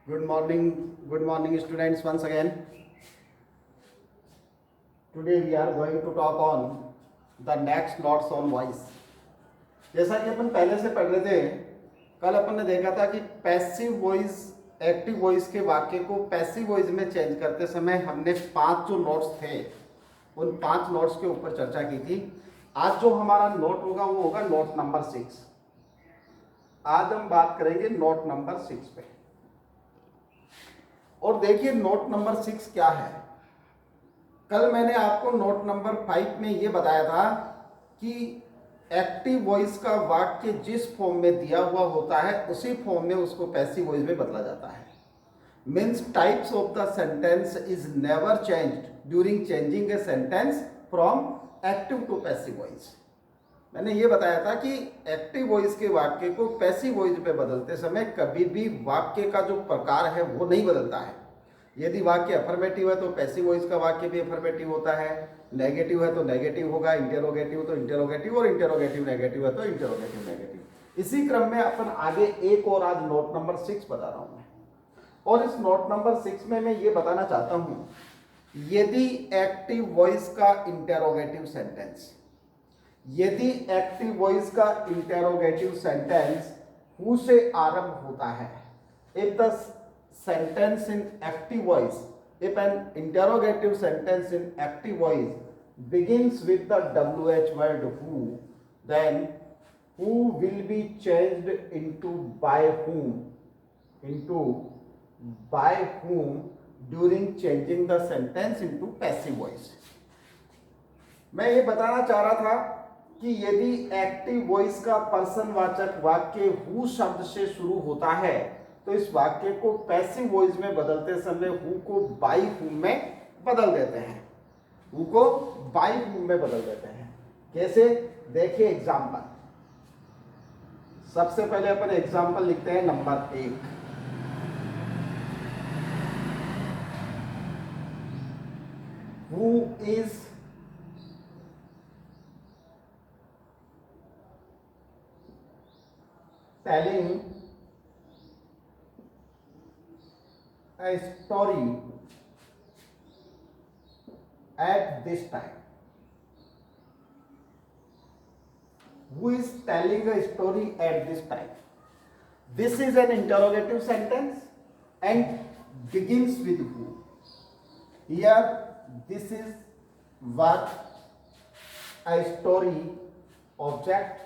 Good morning, students. Once again, today we are going to talk on the next notes on voice. जैसा कि अपन पहले से पढ़ रहे थे, कल अपन ने देखा था कि पैसिव वॉइस एक्टिव वॉइस के वाक्य को पैसिव वॉइस में चेंज करते समय हमने 5 जो नोट्स थे उन 5 नोट्स के ऊपर चर्चा की थी। आज जो हमारा नोट होगा वो होगा नोट नंबर 6। आज हम बात करेंगे नोट नंबर 6 पे। और देखिए नोट नंबर 6 क्या है। कल मैंने आपको नोट नंबर 5 में ये बताया था कि एक्टिव वॉइस का वाक्य जिस फॉर्म में दिया हुआ होता है उसी फॉर्म में उसको पैसिव वॉइस में बदला जाता है। Means types of the sentence is never changed during changing a sentence from active to passive voice. मैंने ये बताया था कि एक्टिव वॉइस के वाक्य को पैसिव वॉइस पे बदलते समय कभी भी वाक्य का जो प्रकार है वो नहीं बदलता है। यदि वाक्य अफर्मेटिव है तो पैसिव वॉइस का वाक्य भी अफर्मेटिव होता है, नेगेटिव है तो नेगेटिव होगा, इंटेरोगेटिव तो इंटेरोगेटिव, और इंटेरोगेटिव नेगेटिव है तो इंटेरोगेटिव नेगेटिव। इसी क्रम में अपन आगे एक और आज नोट नंबर 6 बता रहा हूं मैं। और इस नोट नंबर 6 में मैं ये बताना चाहता हूं, यदि एक्टिव वॉइस का इंटेरोगेटिव सेंटेंस, यदि एक्टिव वॉइस का इंटेरोगेटिव सेंटेंस हु से आरंभ होता है, if the sentence in active voice, if an interrogative sentence in active voice begins with the WH word who, then who will be changed into by whom, into by whom during changing the sentence into passive voice। मैं ये बताना चाह रहा था कि यदि active voice का पर्सनवाचक वाक्य हु शब्द से शुरू होता है तो इस वाक्य को पैसिव वॉइस में बदलते समय हु को बाय हुम में बदल देते हैं। हु को बाय हुम में बदल देते हैं। कैसे? देखिए एग्जाम्पल। सबसे पहले अपन एग्जाम्पल लिखते हैं number 1। Who is telling a story at this time? Who is telling a story at this time? This is an interrogative sentence and begins with who. Here this is what, a story, object,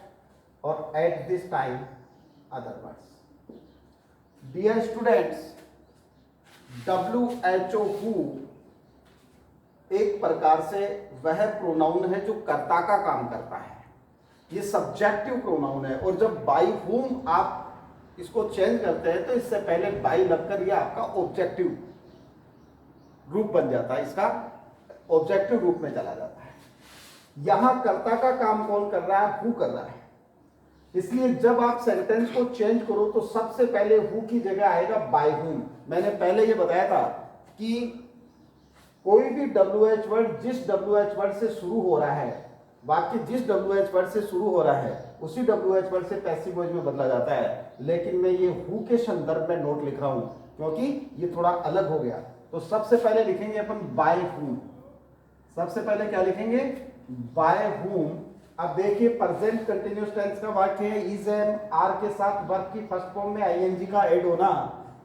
or at this time, other words. Dear students, WHO who एक प्रकार से वह pronoun है जो कर्ता का काम करता है। ये सब्जेक्टिव प्रोनाउन है और जब बाय हुम आप इसको चेंज करते हैं तो इससे पहले बाय लगकर ये आपका ऑब्जेक्टिव रूप बन जाता है, इसका ऑब्जेक्टिव रूप में चला जाता है। यहां कर्ता का काम कौन कर रहा है? हु कर रहा है। इसलिए जब आप सेंटेंस को चेंज करो तो सबसे पहले हु की जगह आएगा बाय हुम। मैंने पहले ये बताया था कि कोई भी WH वर्ड जिस WH वर्ड से शुरू हो रहा है, वाक्य जिस WH वर्ड से शुरू हो रहा है उसी WH वर्ड से पैसिव वॉइस में बदला जाता है। लेकिन मैं ये हु के संदर्भ में नोट लिख रहा हूं क्योंकि ये थोड़ा अलग हो गया। तो सबसे पहले लिखेंगे अपन बाय हुम। सबसे पहले क्या लिखेंगे? By whom. अब देखिए प्रेजेंट कंटिन्यूअस टेंस का वाक्य है, इज एम आर के साथ वर्ब की फर्स्ट फॉर्म में आईएनजी का ऐड होना।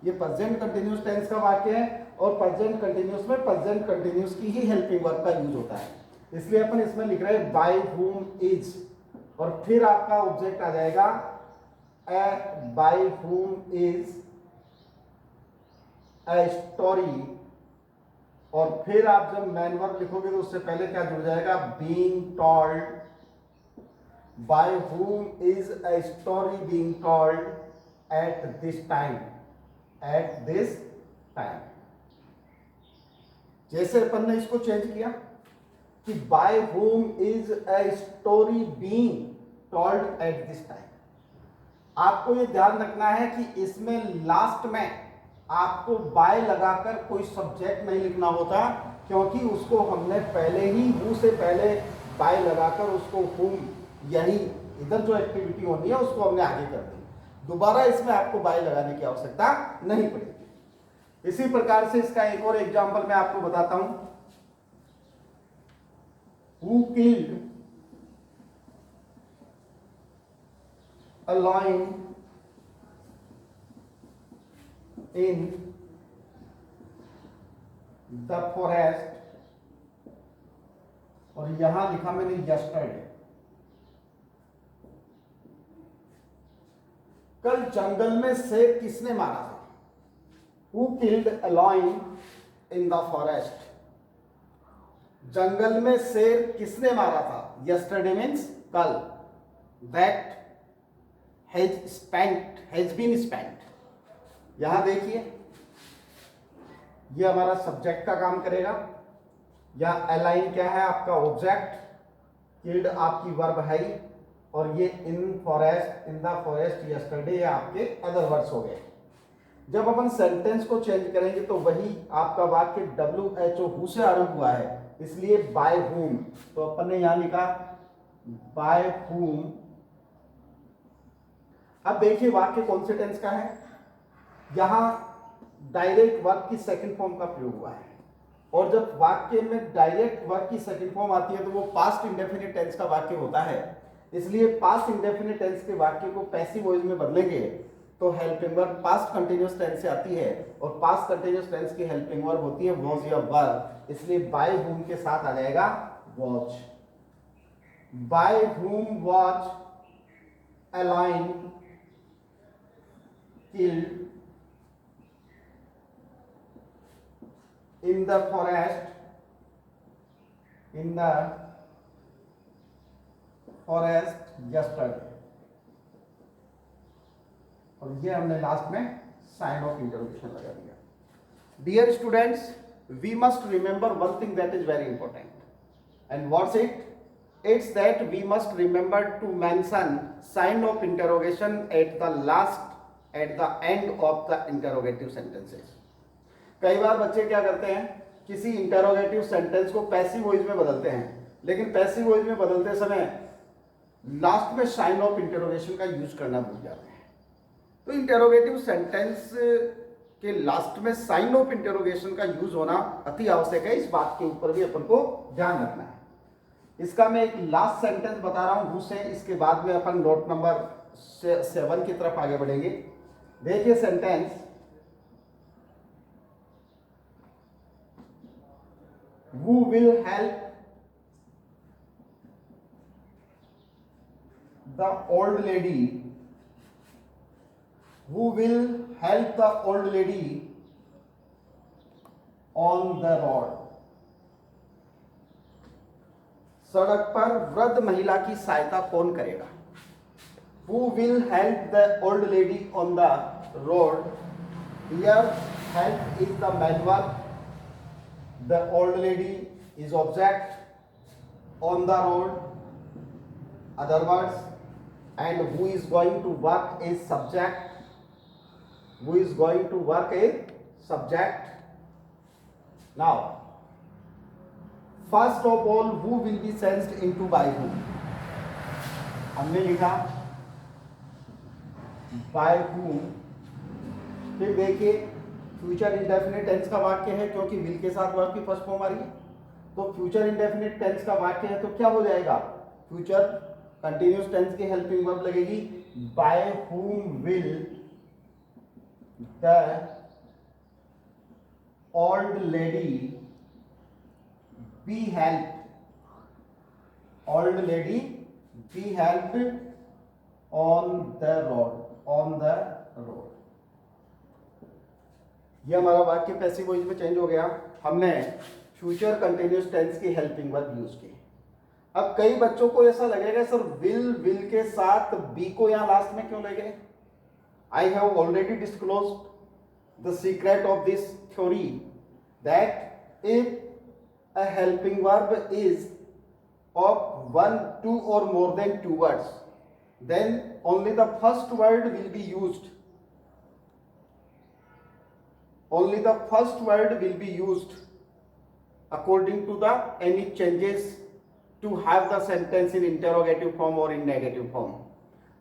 ये प्रेजेंट कंटिन्यूअस टेंस का वाक्य है और प्रेजेंट कंटिन्यूअस में प्रेजेंट कंटिन्यूअस की ही हेल्पिंग वर्ब का यूज होता है। इसलिए अपन इसमें लिख रहे हैं बाय हुम इज, और फिर आपका ऑब्जेक्ट आ जाएगा by whom is a story, और फिर आप जब मैन वर्ब लिखोगे तो उससे पहले क्या जुड़ जाएगा? Being told. By whom is a story being told at this time? At this time. जैसे अपन ने इसको चेंज किया कि by whom is a story being told at this time. आपको ये ध्यान रखना है कि इसमें लास्ट में आपको by लगाकर कोई सब्जेक्ट नहीं लिखना होता, क्योंकि उसको हमने पहले ही who से पहले by लगाकर उसको whom, यही इधर जो एक्टिविटी होनी है उसको हमने आगे कर दी। दोबारा इसमें आपको बाय लगाने की आवश्यकता नहीं पड़ेगी। इसी प्रकार से इसका एक और एग्जांपल मैं आपको बताता हूं। Who killed a lion in the forest, और यहां लिखा मैंने यस्टरडे। कल जंगल में शेर किसने मारा था? Who killed a lion in the forest? जंगल में शेर किसने मारा था? Yesterday means कल। That has been spent। यहां देखिए, ये हमारा सब्जेक्ट का काम करेगा। या अलाइन क्या है? आपका ऑब्जेक्ट। किल्ड आपकी वर्ब है, और ये इन forest, in the forest, yesterday आपके अदर वर्ड्स हो गए। जब अपन सेंटेंस को चेंज करेंगे तो वही आपका वाक्य WHO हु से आरंभ हुआ है, इसलिए बाय हुम। तो अपन ने यहां लिखा बाय हुम। अब देखिए वाक्य कौन से टेंस का है। यहां डायरेक्ट वर्ब की सेकंड फॉर्म का प्रयोग हुआ है, और जब वाक्य में डायरेक्ट वर्ब की सेकंड फॉर्म आती है तो वो पास्ट इंडेफिनिट टेंस का वाक्य होता है। इसलिए पास्ट इंडेफिनिट टेंस के वाक्य को पैसिव वॉइस में बदलेंगे तो helping verb past continuous tense से आती है, और पास्ट कंटीन्यूअस टेंस की हेल्पिंग वर्ब होती है वॉज या वर। इसलिए बाय हुम के साथ आ जाएगा was. By whom was a lion killed in the forest, yesterday। और ये हमने लास्ट में साइन ऑफ इंटरोगेशन लगा दिया। Dear students, we must remember one thing that is very important, and what's it? It's that we must remember to mention sign of interrogation at the end of the interrogative sentences. कई बार बच्चे क्या करते हैं, किसी interrogative sentence को passive voice में बदलते हैं, लेकिन पैसिव वॉइस में बदलते समय लास्ट में साइन ऑफ इंटरोगेशन का यूज करना भूल जाते हैं। तो इंटरोगेटिव सेंटेंस के लास्ट में साइन ऑफ इंटरोगेशन का यूज होना अति आवश्यक है। इस बात के ऊपर भी अपन को ध्यान रखना है। इसका मैं एक लास्ट सेंटेंस बता रहा हूं हु से, इसके बाद में अपन नोट नंबर 7 की तरफ आगे बढ़ेंगे। देखिए sentence, who will help the old lady, who will help the old lady on the road। सड़क पर वृद्ध महिला की सहायता कौन करेगा? Who will help the old lady on the road? Here help is the main verb, the old lady is object, on the road other words, and who is going to work is subject, who is going to work is subject। Now first of all, who will be sensed into by whom? हमने लिखा by whom। फिर देखिए future indefinite tense का वाक्य है, क्योंकि will के साथ वर्ब की फर्स्ट फॉर्म आ रही है, तो फ्यूचर इंडेफिनिट टेंस का वाक्य है तो क्या हो जाएगा? फ्यूचर कंटिन्यूअस टेंस की हेल्पिंग वर्ब लगेगी by whom will the old lady be helped, old lady be helped on the road, on the road. ये हमारा वाक्य पैसिव वॉइस में चेंज हो गया। हमने फ्यूचर कंटिन्यूअस टेंस की हेल्पिंग वर्ब यूज की। अब कई बच्चों को ऐसा लगेगा सर विल के साथ बी को यहां लास्ट में क्यों ले गए? I have already disclosed the secret of this theory that if a helping verb is of 1, 2 और more than 2 words, then only the first word will be used, only the first word will be used according to the any changes to have the sentence in interrogative form or in negative form,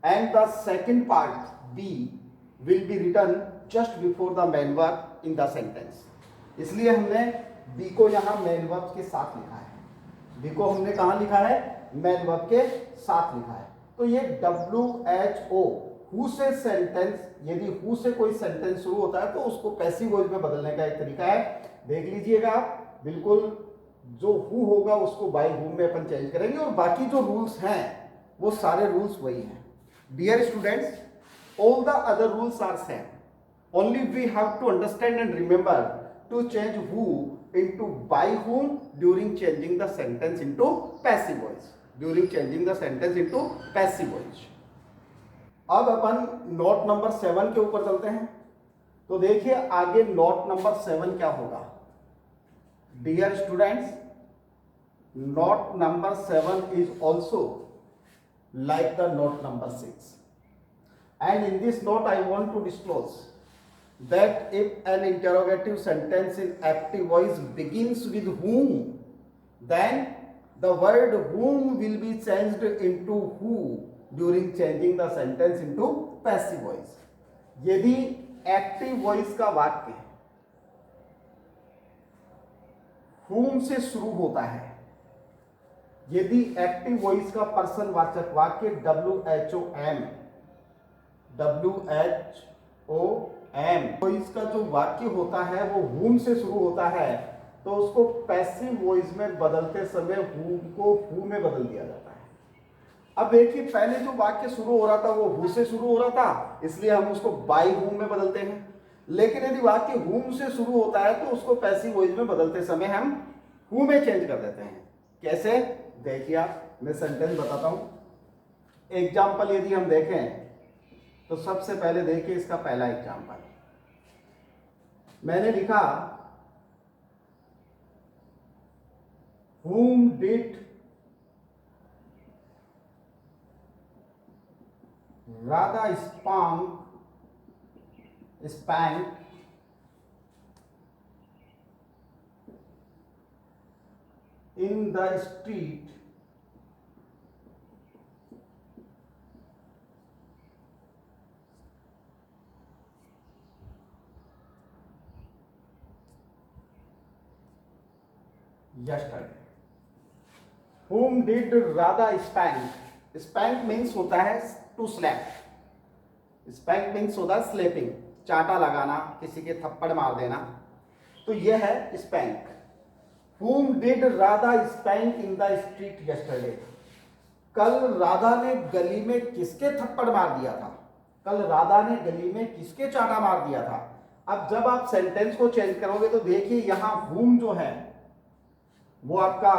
and the second part B will be written just before the main verb in the sentence. इसलिए हमने B को यहाँ main verb के साथ लिखा है। B को हमने कहाँ लिखा है? मेन वर्ब के साथ लिखा है। तो ये WHO हु से सेंटेंस, यदि हु से कोई सेंटेंस शुरू होता है तो उसको पैसिव वॉइस में बदलने का एक तरीका है। देख लीजिएगा आप, बिल्कुल जो हु होगा उसको बाय हुम में अपन चेंज करेंगे, और बाकी जो रूल्स हैं वो सारे रूल्स वही हैं। Dear students, all the other rules are same, only we have to understand and remember to change who into by whom during changing the sentence into passive voice, during changing the sentence into passive voice. अब अपन note number 7 के ऊपर चलते हैं। तो देखिए आगे note number 7 क्या होगा। Dear students, note number 7 is also like the note number 6, and in this note I want to disclose that if an interrogative sentence in active voice begins with whom, then the word whom will be changed into who during changing the sentence into passive voice। यदि active voice का वाक्य whom से शुरू होता है, यदि active voice का person वाचक वाक्य WHOM वॉइस का जो वाक्य होता है वो whom से शुरू होता है, तो उसको पैसिव वॉइस में बदलते समय whom को who में बदल दिया जाता है। अब देखिए पहले जो वाक्य शुरू हो रहा था वो who से शुरू हो रहा था, इसलिए हम उसको by whom में बदलते हैं। लेकिन यदि वाक्य whom से शुरू होता है तो उसको पैसिव वॉइस में बदलते समय हम who में चेंज कर देते हैं। कैसे? देखिए आप, मैं सेंटेंस बताता हूं। एग्जाम्पल यदि हम देखें तो सबसे पहले देखिए इसका पहला एग्जाम्पल मैंने लिखा, whom did Radha spank in the street yesterday। Whom did Radha spank? Spank means होता है to slap। Spank means होता है स्लेपिंग, चाटा लगाना, किसी के थप्पड़ मार देना, तो यह है spank। Whom did Radha spank in the street yesterday? कल राधा ने गली में किसके थप्पड़ मार दिया था? कल राधा ने गली में किसके चाटा मार दिया था? अब जब आप सेंटेंस को चेंज करोगे तो देखिए यहां whom जो है वो आपका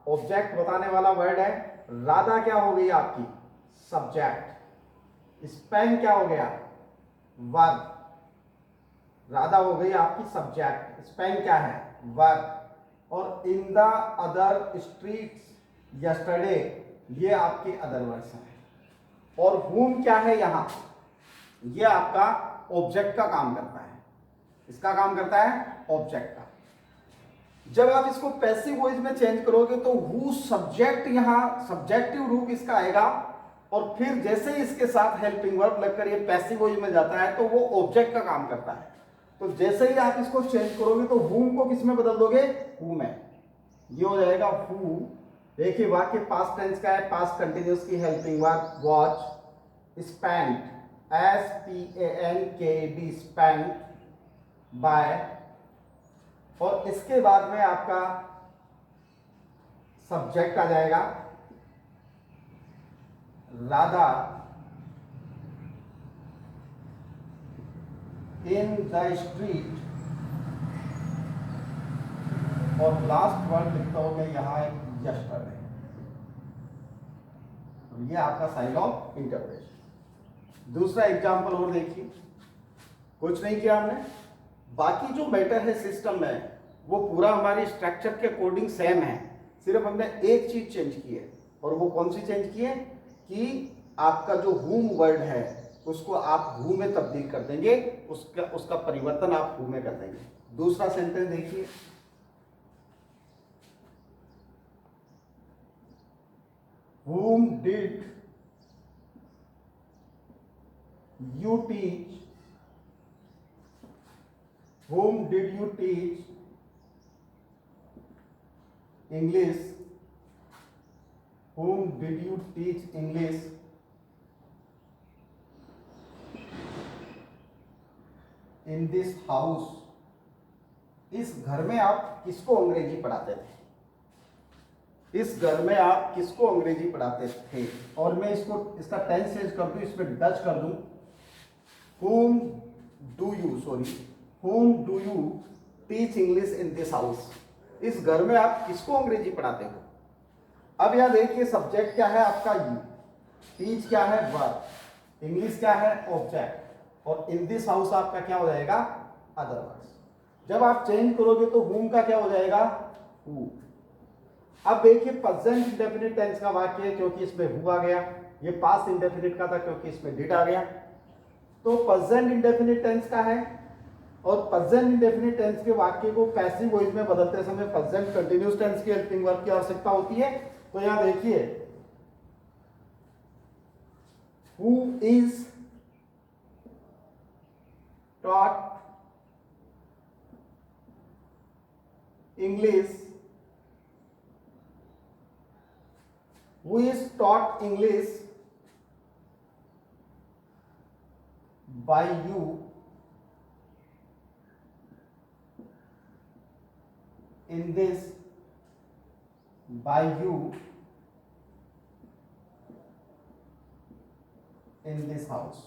ऑब्जेक्ट बताने वाला वर्ड है, राधा क्या हो गई आपकी? सब्जेक्ट। स्पैंक क्या हो गया? वर्ब। राधा हो गई आपकी सब्जेक्ट, स्पैंक क्या है? वर्ब। और in the other streets yesterday, ये आपके अदर वर्ड्स हैं। और whom क्या है यहां? ये आपका ऑब्जेक्ट का काम करता है। इसका काम करता है ऑब्जेक्ट का। जब आप इसको पैसिव वॉइस में चेंज करोगे तो हु सब्जेक्ट, यहां सब्जेक्टिव रूप इसका आएगा, और फिर जैसे ही इसके साथ हेल्पिंग वर्ब लगकर ये पैसिव वॉइस में जाता है तो वो ऑब्जेक्ट का काम करता है। तो जैसे ही आप इसको चेंज करोगे तो whom को किस में बदल दोगे? who में। ये हो जाएगा who। देखिए वाक्य पास्ट टेंस का है, पास्ट कंटिन्यूअस की helping verb was spent, SPANKED spent by, और इसके बाद में आपका सब्जेक्ट आ जाएगा राधा इन द स्ट्रीट, और लास्ट वर्ड लिखता हूं मैं यहां यस्टरडे। ये आपका साइड ऑफ इंटरप्रिटेशन। दूसरा एग्जांपल और देखिए, कुछ नहीं किया हमने, बाकी जो मैटर है सिस्टम में वो पूरा हमारे स्ट्रक्चर के अकॉर्डिंग सेम है, सिर्फ हमने एक चीज चेंज की है। और वो कौन सी चेंज की है? कि आपका जो whom वर्ड है उसको आप who में तब्दील कर देंगे, उसका परिवर्तन आप who में कर देंगे। दूसरा सेंटेंस देखिए, whom did you teach whom did you teach English? Whom did you teach English in this house? इस घर में आप किसको अंग्रेजी पढ़ाते थे? इस घर में आप किसको अंग्रेजी पढ़ाते थे? और मैं इसका टेंस चेंज कर दूं, इसमें डच कर दूं, whom do you teach English in this house? इस घर में आप किसको अंग्रेजी पढ़ाते हो? अब यहां देखिए सब्जेक्ट क्या है आपका यू, टीच क्या है वर्ब, इंग्लिश क्या है ऑब्जेक्ट, और इन दिस हाउस आपका क्या हो जाएगा अदरवाइज। जब आप चेंज करोगे तो whom का क्या हो जाएगा who। अब देखिए प्रेजेंट इंडेफिनिट टेंस का वाक्य है क्योंकि इसमें who आ गया, ये पास्ट इंडेफिनिट का था क्योंकि इसमें did आ गया। तो प्रेजेंट इंडेफिनिट टेंस का है, और प्रेजेंट इंडेफिनिट टेंस के वाक्य को पैसिव वॉइस में बदलते समय प्रेजेंट कंटिन्यूअस टेंस की हेल्पिंग वर्ब की आवश्यकता होती है। तो यहां देखिए who is taught English, who is taught English by you in this, by you in this house।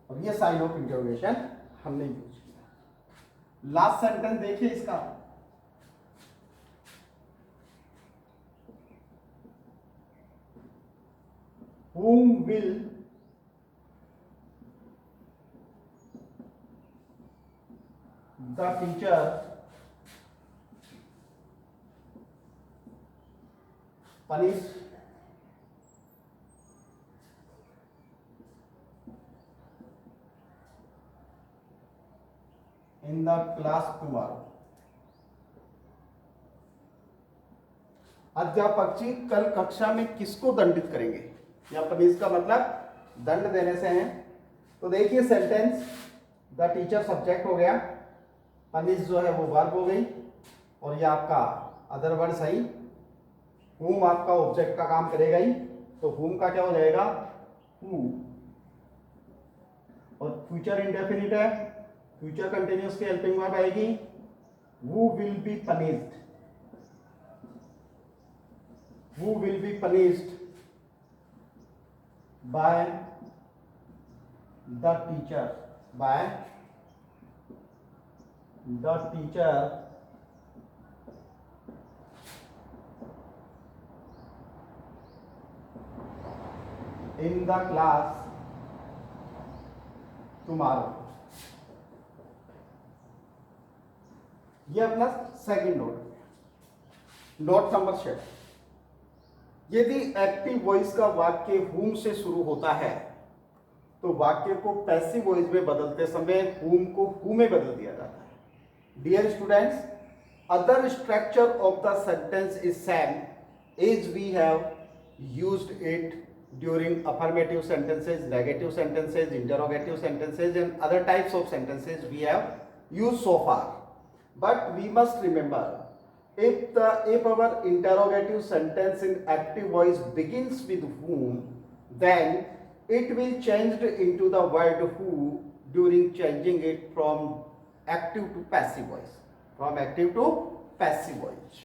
और ये साइन ऑफ इंटरोगेशन हमने यूज किया। लास्ट सेंटेंस देखिए इसका, whom will the teacher punish in the class tomorrow? अध्यापक जी कल कक्षा में किसको दंडित करेंगे? या पनिश का मतलब दंड देने से है। तो देखिए सेंटेंस, द टीचर सब्जेक्ट हो गया, पनिश जो है वो वर्ब हो गई, और ये आपका अदर वर्ड सही, whom आपका ऑब्जेक्ट का काम करेगा ही, तो whom का क्या हो जाएगा who, और फ्यूचर इंडेफिनिट है, फ्यूचर कंटिन्यूअस की हेल्पिंग वर्ब आएगी who will be punished, who will be punished by the teacher, by the teacher in the class tomorrow। ये अपना सेकंड नोट नंबर 6। यदि एक्टिव वॉइस का वाक्य whom से शुरू होता है तो वाक्य को पैसिव वॉइस में बदलते समय whom को who में बदल दिया जाता है। Dear students, other structure of the sentence is same as we have used it during affirmative sentences, negative sentences, interrogative sentences and other types of sentences we have used so far. But we must remember, if our interrogative sentence in active voice begins with whom, then it will change into the word who during changing it from active to passive voice, from active to passive voice।